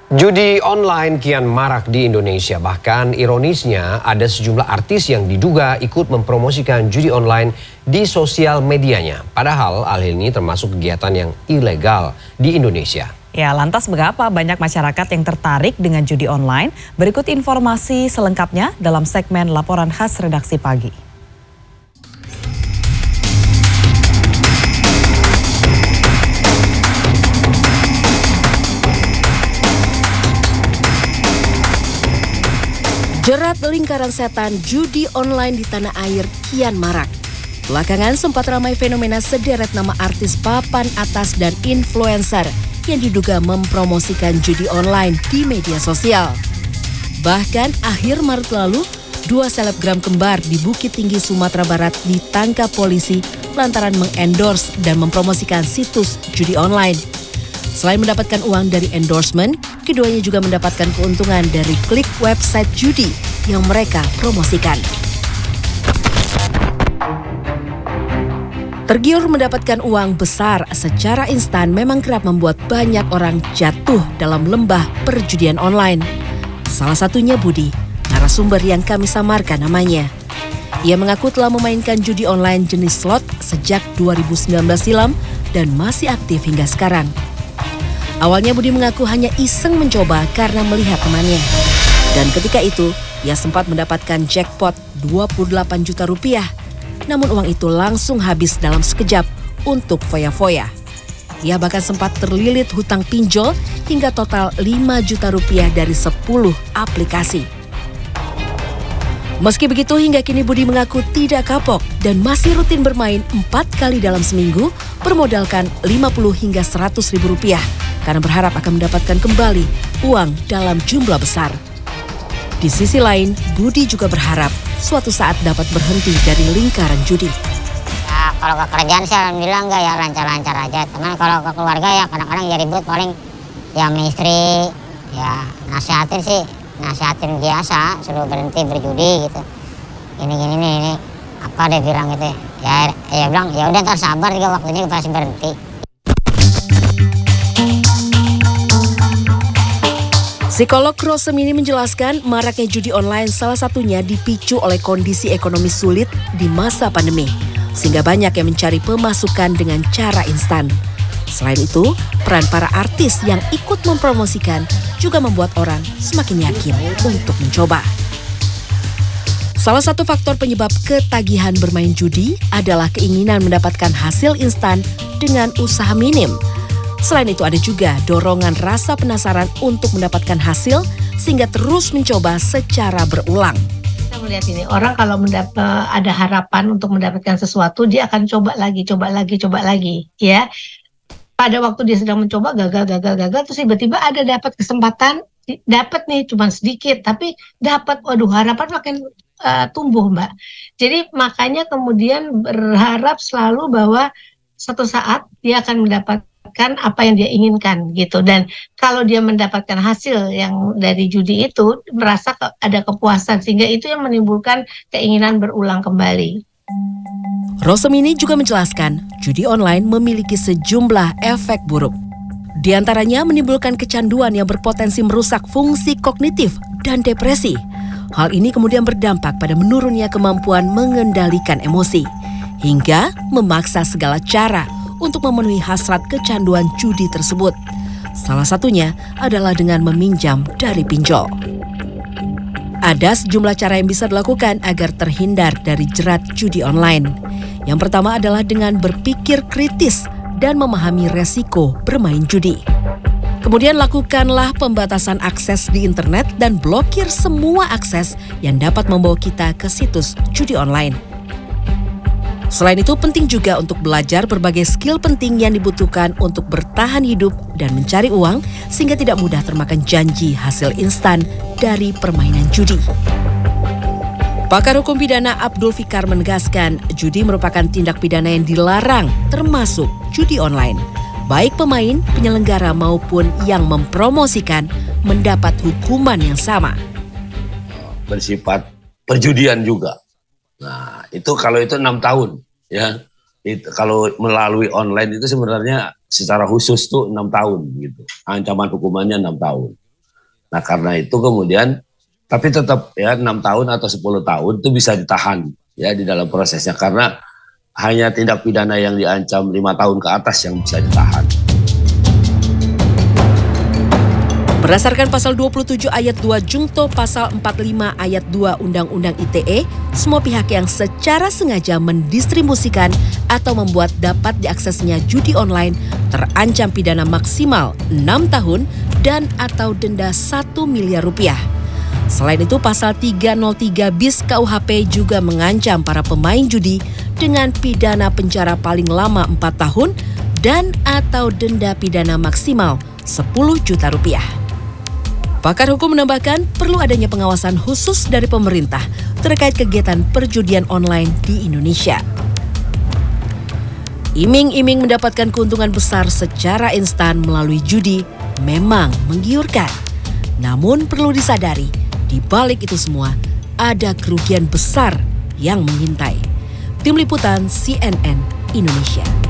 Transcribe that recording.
Judi online kian marak di Indonesia. Bahkan ironisnya ada sejumlah artis yang diduga ikut mempromosikan judi online di sosial medianya. Padahal hal ini termasuk kegiatan yang ilegal di Indonesia. Ya, lantas mengapa banyak masyarakat yang tertarik dengan judi online? Berikut informasi selengkapnya dalam segmen Laporan Khas Redaksi Pagi. Jerat lingkaran setan judi online di tanah air kian marak. Belakangan sempat ramai fenomena sederet nama artis papan atas dan influencer yang diduga mempromosikan judi online di media sosial. Bahkan akhir Maret lalu, 2 selebgram kembar di Bukit Tinggi, Sumatera Barat ditangkap polisi lantaran mengendorse dan mempromosikan situs judi online. Selain mendapatkan uang dari endorsement, keduanya juga mendapatkan keuntungan dari klik website judi yang mereka promosikan. Tergiur mendapatkan uang besar secara instan memang kerap membuat banyak orang jatuh dalam lembah perjudian online. Salah satunya Budi, narasumber yang kami samarkan namanya. Ia mengaku telah memainkan judi online jenis slot sejak 2019 silam dan masih aktif hingga sekarang. Awalnya Budi mengaku hanya iseng mencoba karena melihat temannya. Dan ketika itu, ia sempat mendapatkan jackpot 28 juta rupiah. Namun uang itu langsung habis dalam sekejap untuk foya-foya. Ia bahkan sempat terlilit hutang pinjol hingga total 5 juta rupiah dari 10 aplikasi. Meski begitu, hingga kini Budi mengaku tidak kapok dan masih rutin bermain 4 kali dalam seminggu bermodalkan 50 hingga 100 ribu rupiah. Karena berharap akan mendapatkan kembali uang dalam jumlah besar. Di sisi lain, Budi juga berharap suatu saat dapat berhenti dari lingkaran judi. Ya, kalau ke kerjaan sih alhamdulillah enggak ya, lancar-lancar aja. Teman kalau ke keluarga ya kadang-kadang ya ribut, paling ya sama istri ya nasihatin biasa, suruh berhenti berjudi gitu. Ini apa dia bilang gitu ya. Ya bilang ya udah ntar sabar juga waktunya pasti berhenti. Psikolog Rosemini menjelaskan maraknya judi online salah satunya dipicu oleh kondisi ekonomi sulit di masa pandemi, sehingga banyak yang mencari pemasukan dengan cara instan. Selain itu, peran para artis yang ikut mempromosikan juga membuat orang semakin yakin untuk mencoba. Salah satu faktor penyebab ketagihan bermain judi adalah keinginan mendapatkan hasil instan dengan usaha minim. Selain itu ada juga dorongan rasa penasaran untuk mendapatkan hasil sehingga terus mencoba secara berulang. Kita melihat ini, orang kalau ada harapan untuk mendapatkan sesuatu, dia akan coba lagi, ya. Pada waktu dia sedang mencoba gagal, terus tiba-tiba ada dapat kesempatan, dapat nih cuma sedikit, tapi dapat, waduh harapan makin tumbuh, Mbak. Jadi makanya kemudian berharap selalu bahwa suatu saat dia akan mendapatkan apa yang dia inginkan gitu, dan kalau dia mendapatkan hasil yang dari judi itu merasa ada kepuasan sehingga itu yang menimbulkan keinginan berulang kembali. Rosemini juga menjelaskan judi online memiliki sejumlah efek buruk. Di antaranya menimbulkan kecanduan yang berpotensi merusak fungsi kognitif dan depresi. Hal ini kemudian berdampak pada menurunnya kemampuan mengendalikan emosi hingga memaksa segala cara untuk memenuhi hasrat kecanduan judi tersebut. Salah satunya adalah dengan meminjam dari pinjol. Ada sejumlah cara yang bisa dilakukan agar terhindar dari jerat judi online. Yang pertama adalah dengan berpikir kritis dan memahami resiko bermain judi. Kemudian lakukanlah pembatasan akses di internet dan blokir semua akses yang dapat membawa kita ke situs judi online. Selain itu penting juga untuk belajar berbagai skill penting yang dibutuhkan untuk bertahan hidup dan mencari uang sehingga tidak mudah termakan janji hasil instan dari permainan judi. Pakar hukum pidana Abdul Fikar menegaskan judi merupakan tindak pidana yang dilarang termasuk judi online. Baik pemain, penyelenggara maupun yang mempromosikan mendapat hukuman yang sama. Bersifat perjudian juga. Nah, itu kalau itu 6 tahun ya. Itu kalau melalui online itu sebenarnya secara khusus tuh 6 tahun gitu. Ancaman hukumannya 6 tahun. Nah karena itu kemudian, tapi tetap ya 6 tahun atau 10 tahun itu bisa ditahan ya di dalam prosesnya, karena hanya tindak pidana yang diancam 5 tahun ke atas yang bisa ditahan. Berdasarkan pasal 27 ayat 2 Jungto pasal 45 ayat 2 Undang-Undang ITE, semua pihak yang secara sengaja mendistribusikan atau membuat dapat diaksesnya judi online terancam pidana maksimal 6 tahun dan atau denda 1 miliar rupiah. Selain itu, pasal 303 bis KUHP juga mengancam para pemain judi dengan pidana penjara paling lama 4 tahun dan atau denda pidana maksimal 10 juta rupiah. Pakar hukum menambahkan perlu adanya pengawasan khusus dari pemerintah terkait kegiatan perjudian online di Indonesia. Iming-iming mendapatkan keuntungan besar secara instan melalui judi memang menggiurkan. Namun perlu disadari, di balik itu semua ada kerugian besar yang mengintai. Tim Liputan CNN Indonesia.